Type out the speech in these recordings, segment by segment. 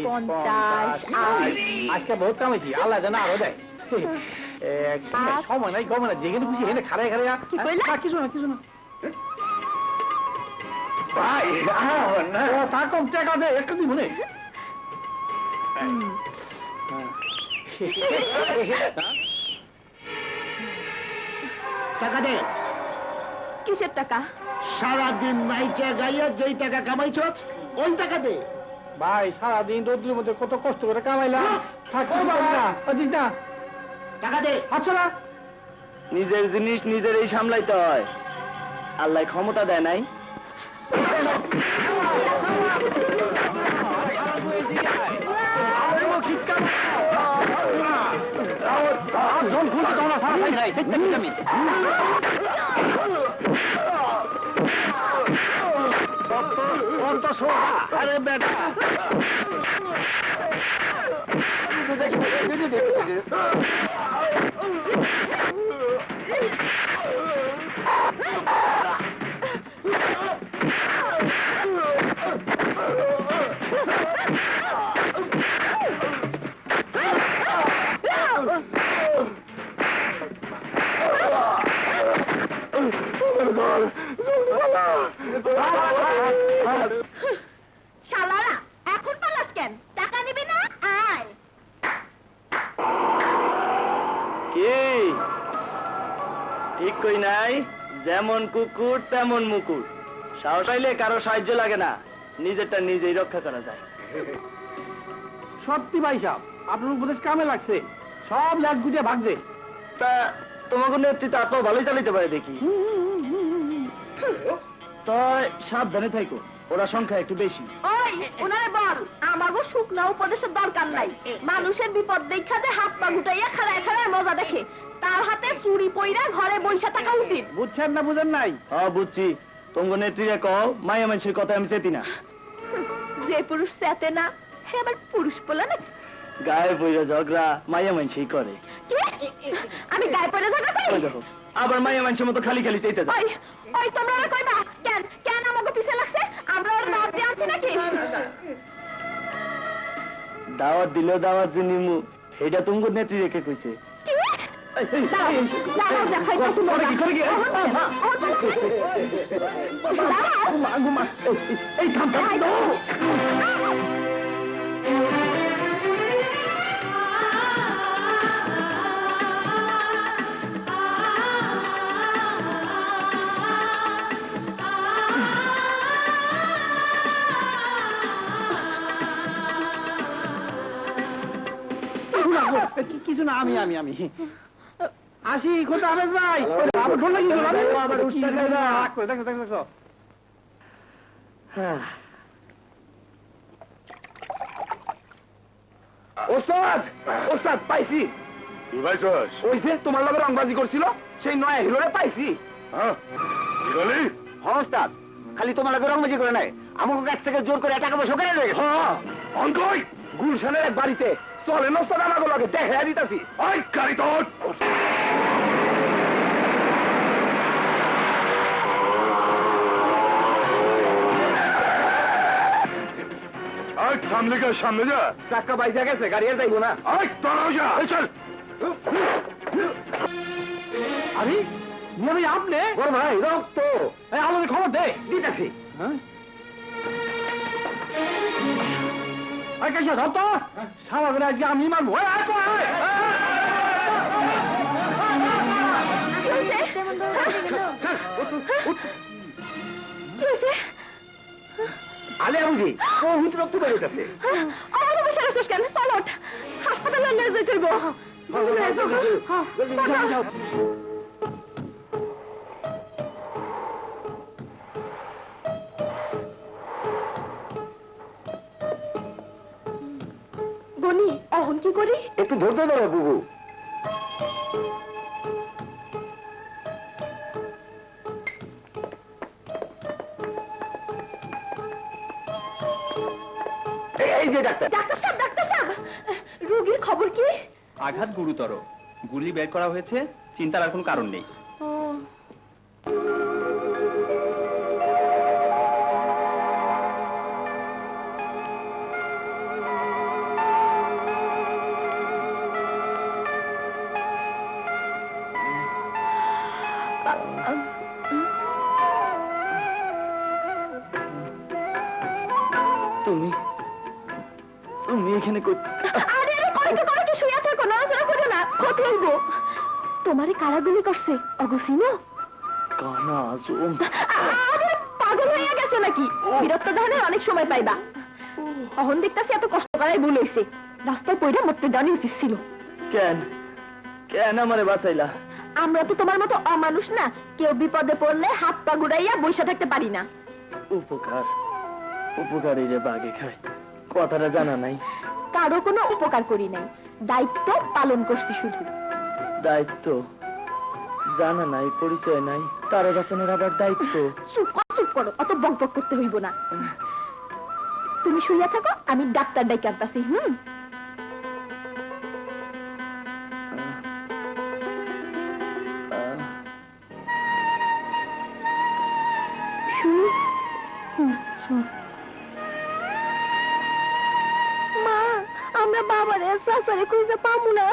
50 আজকে বহুত কামাইছি, আল্লাহ জানা আরো দেয়। সময় নাই, সময় নাই, যেখানে খুশি হেনে খারাই খারাই। কিছু না, কিছু না ভাই, তা কম টাকা দে, একটু দিব নে। টাকা দে। কিসের টাকা? সারাদিন নাইচা গাইয়া যেই টাকা কামাইছ ওই টাকা দে। ভাই সারাদিন রোদ্রের মধ্যে কত কষ্ট করে কামাইলাম, দিস না, টাকা দে। আচ্ছা না, নিজের জিনিস নিজেরই সামলাইতে হয়, আল্লাহ ক্ষমতা দেয় নাই। আরে বেটা শালারা এখন পালাস কেন? টাকা নিবি না? আয়। কি ঠিক কই নাই? যেমন কুকুর তেমন মুকুর, সাহস পাইলে কারো সাহায্য লাগে না, নিজেরটা নিজেই রক্ষা করা যায়। সত্যি ভাই সাহেব, আপনার উপদেশ কামে লাগছে, সব লাখ গুটিয়ে ভাগছে। তা তোমাকে নেতৃত্ব এত ভালোই চালিতে পারে দেখি। তাই সাবধানে থাইকো, ওরা সংখ্যা একটু বেশি। ওই ওনারে বল আমাগো শুকনা উপদেশের দরকার নাই। মানুষের বিপদ দেখাতে হাত পা গুটাইয়া খাড়ায় খাড়ায় মজা দেখে, তার হাতে চুরি পইরা ঘরে বইসা থাকা উচিত। বুঝছেন না বুঝেন নাই? হ্যাঁ বুঝছি, তোমাকে নেত্রীরা কও মায়া মানুষের কথা আমি চেতি না। যে পুরুষ চেতে না সে আবার পুরুষ বলে নাকি? গায়ে পইরা ঝগড়া মায়া মানুষই করে। কি? আমি গায়ে পড়ে ঝগড়া ওই করি? দেখো, আবার মায়া মানুষের মতো খালি খালি চাইতে যায়। ওই ওই তোমরা আর কইবা কেন কেন আমাকে পিছে লাগছে? আমরা ওর নাম দিয়ে আছি নাকি? দাওয়াত দিলেও দাওয়াত যে নিমু, এটা তোমাকে নেত্রী রেখে কইছে। কি? দাঁড়াও, দাঁড়াও, দেখাই তো তুমি। এই থাম থাম। কিছু না, আমি আমি আমি আসি। খোদা হাফেজ ভাই। আবার ঢোল লাগিয়ে গেল, আবার উঠতে না। দেখো দেখো দেখো। ওস্তাদ, ওস্তাদ পাইছি। কি পাইছস? ওই যে তোমার লগে রংবাজি করছিল সেই নয়া হিরোরে পাইছি। হ্যাঁ কি বলি? হ্যাঁ ওস্তাদ, খালি তোমার লগে রংবাজি করে নাই, আমাকে কাছ থেকে জোর করে টাকা পয়সা কেড়ে নিয়ে গেছে। হ্যাঁ অঙ্কই গুলশানের এক বাড়িতে চলে ওস্তাদ, আমাকে লগে দেখা দিতাছি। ওই গাড়ি তোর। ওই থামলে কে? সামনে যা। চাক্কা বাইজা গেছে, গাড়ি আর যাইবো না। ওই তোরাও যা। এই চল। আরে ভাই আপনি? বড় ভাই রক্ত। এই আলোর খবর দে। দিতেছি। হ্যাঁ আই কাইসা ধর তো। সারা দিন আজকে আমি মারবো। এই আয় তো আয়। কি হয়েছে? কি হয়েছে? আলে বুঝি ও হুত রক্ত বের হইতাছে। আমার বসে আছিস কেন? চল ওঠ, হাসপাতালে নিয়ে যেতে হইব। গনি অহন কি করি? একটু ধরতে ধরো বুবু। এই যে ডাক্তার। ডাক্তার সাহেব, ডাক্তার সাহেব, রোগীর খবর কি? আঘাত গুরুতর, গুলি বের করা হয়েছে, চিন্তার আর কোনো কারণ নেই। তুমি এখানে আরে করে শুয়ে থাকো, নড়াচড়া করো না, ক্ষতি হইব। তোমারে কারা গুলি করছে অগসিনো? কানা জুম আরে পাগল হয়ে গেছে নাকি? বিরক্ত ধারণের অনেক সময় পাইবা। অহন দেখতাছি এত কষ্ট করাই ভুল হইছে। রাস্তায় পড়ে মরতে জানি উচিত ছিল। কেন কেন আমারে বাঁচাইলা? আমরা তো তোমার মতো অমানুষ না, কেউ বিপদে পড়লে হাত পা গুড়াইয়া বসে থাকতে পারি না। উপকার উপকারী যে বাগে খায়, কথাটা জানা নাই। কারো কোনো উপকার করি নাই, দায়িত্ব পালন করছি শুধু। দায়িত্ব জানা নাই, পরিচয় নাই, তার বাঁচানোর আবার দায়িত্ব। চুপ করো, অত বকবক করতে হইব না। তুমি শুইয়া থাকো, আমি ডাক্তার ডাইকে আনতাছি। মা, আমরা বাবারে সাসারে খুঁজে পাবো না।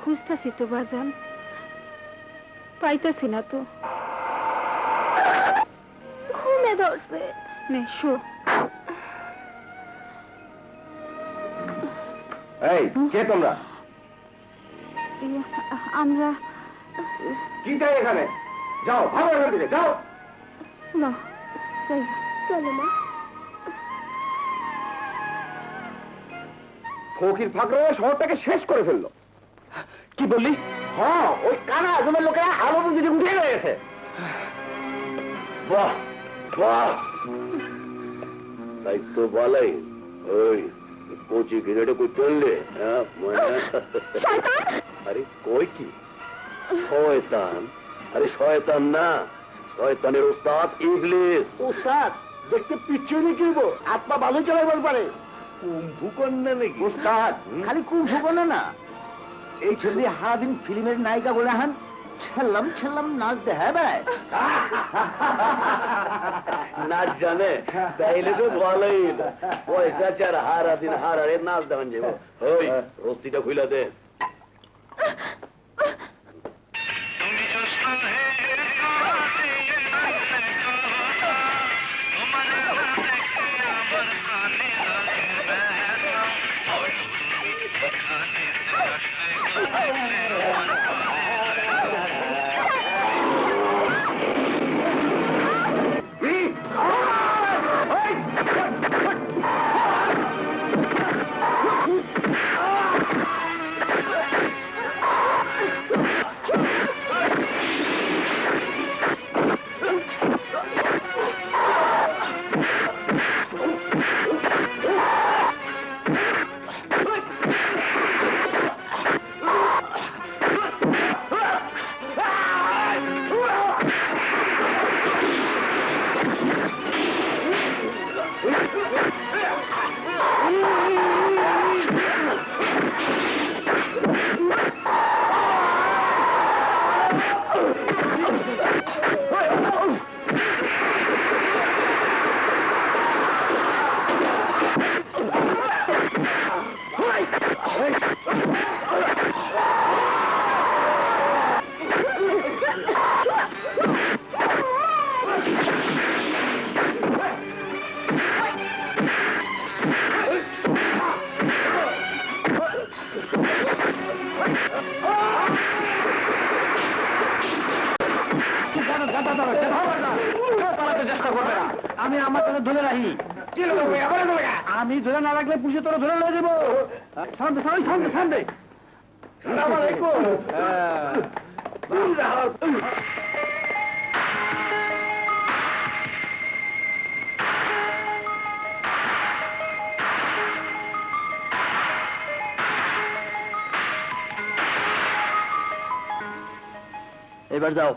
খুঁজতেছি তো বাজান, পাইতেছি না তো। ঘুমে ধরছে। নে শো। এই কে তোমরা? আমরা কি চাই এখানে? যাও, ভালো এখান থেকে যাও। না, চলো মা। ফকির ফাকরে শহরটাকে শেষ করে ফেললো। কি বললি? হ্যাঁ, ওই কানা আজমের লোকেরা আলো বুঝিয়ে উঠে হয়ে গেছে। বাহ বাহ, সাইজ তো ভালোই। ওই কোচি গিরেটে কই চললে? শয়তান! আরে কই কি শয়তান? আরে শয়তান না, শয়তানের ওস্তাদ ইবলিস। ওস্তাদ দেখতে পিছনে কিনবো, আত্মা ভালো চালাইবার পারে। কুম্ভু কন্যা নাকি? ওস্তাদ খালি কুম্ভু করে না, এই ছেলে সারাদিন ফিল্মের নায়িকা বলে হান ছেল্লাম নাচ দেখায় ভাই। নাচ জানে তাইলে তো ভালোই। পয়সা চার হারা দিন হারারে নাচ দেখান যাবো। ওই রস্তিটা খুইলা দে। আমি আমার কাছে ধরে রাখি। আমি ধরে না রাখলে পুষে তোরা ধরে লয়ে যাবো। শান্তি শান্তি শান্তি। এবার যাও।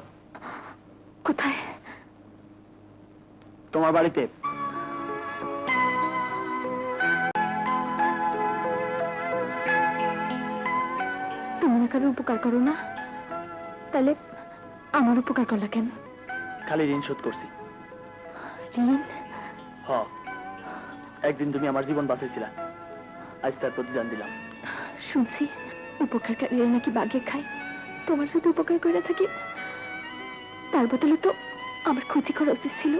কোথায়? তোমার বাড়িতে। তুমি না কারো উপকার করো না, তাহলে আমার উপকার করলা কেন? খালি ঋণ শোধ করছি। ঋণ? হ, একদিন তুমি আমার জীবন বাঁচাইছিলা, আজ তার প্রতিদান দিলাম। শুনছি উপকারকারীরা নাকি বাঘে খায়। তোমার যদি উপকার করে থাকি, তার বদলে তো আমার ক্ষতি করা উচিত ছিল।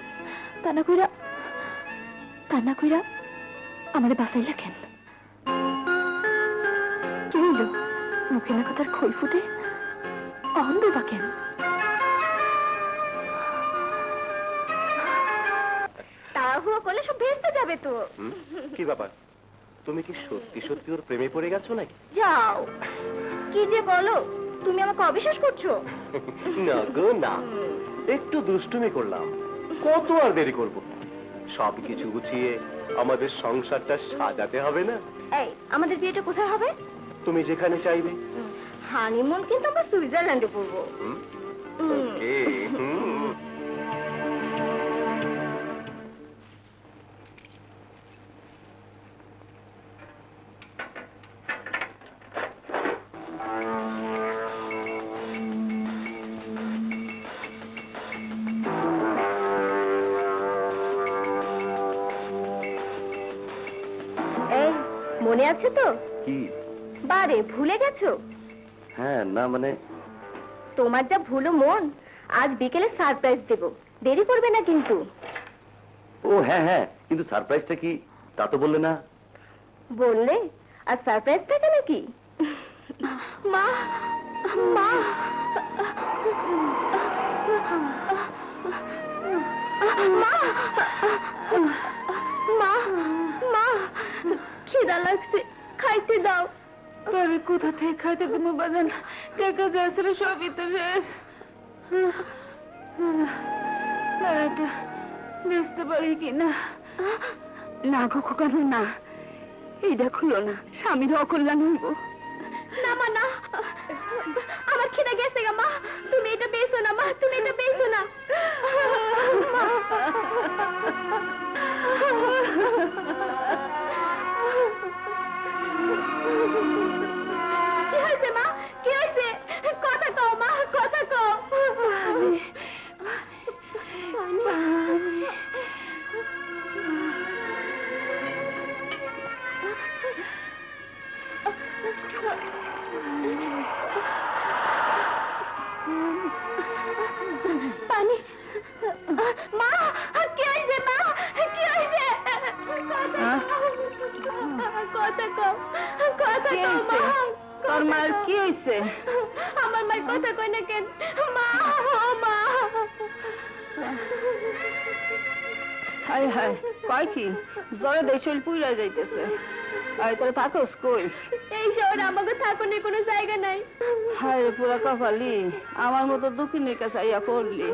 তা না কইরা আমারে বাঁচাইলা কেন? কি হইল? মুখে না কথার খই ফুটে অন্ধ বা কেন? তাড়াহুড়ো করলে সব ভেস্তে যাবে তো। কি ব্যাপার, তুমি কি সত্যি সত্যি ওর প্রেমে পড়ে গেছো নাকি? যাও, কি যে বলো, তুমি আমাকে অবিশ্বাস করছো? না গো না, একটু দুষ্টুমি করলাম, কত আর দেরি করব? সবকিছু গুছিয়ে আমাদের সংসারটা সাজাতে হবে না? এই, আমাদের বিয়েটা কোথায় হবে? তুমি যেখানে চাইবে। হানিমুন কিন্তু আমরা সুইজারল্যান্ডে করবো। ওকে, এই, মনে আছে তো? কি? বারে ভুলে গেছো? হ্যাঁ, না মানে তোমার যা ভুলো মন, আজ বিকেলে সারপ্রাইজ দেব, দেরি করবে না কিন্তু। ও হ্যাঁ হ্যাঁ, কিন্তু সারপ্রাইজটা কি তা তো বললে না। বললে আর সারপ্রাইজ থাকে নাকি? মা, মা, মা, মা, মা, খিদা লাগছে, খাইতে দাও। তবে কোথা থেকে খাইতে দেবো বাজান? টাকা যাচ্ছিল সবই তো শেষ। এটা বেচতে পারি কিনা? না গো খোকানো না, এইটা খুলো না, স্বামীর অকল্যাণ হইব। না মা না, আমার খিদে গেছে গা মা, তুমি এটা বেচো না মা, তুমি এটা বেচো না। কি হয়েছে মা, কি হয়েছে? কথা কও মা, কথা কও। পানি। মা, কি হয়েছে মা, কি হয়েছে? কথা কও, কথা কও মা। তোর মার কি হয়েছে? আমার মার কথা কই না কেন? মা, ও মা। হায় হায়, কয় কি? জ্বরে দেশল পুইরা যাইতেছে। আর তোর থাকোস কই? এই শহরে আমাকে থাকুনের কোনো জায়গা নাই। হায় পুরা কপালি, আমার মতো দুঃখিনীর কাছে আইয়া পড়লি।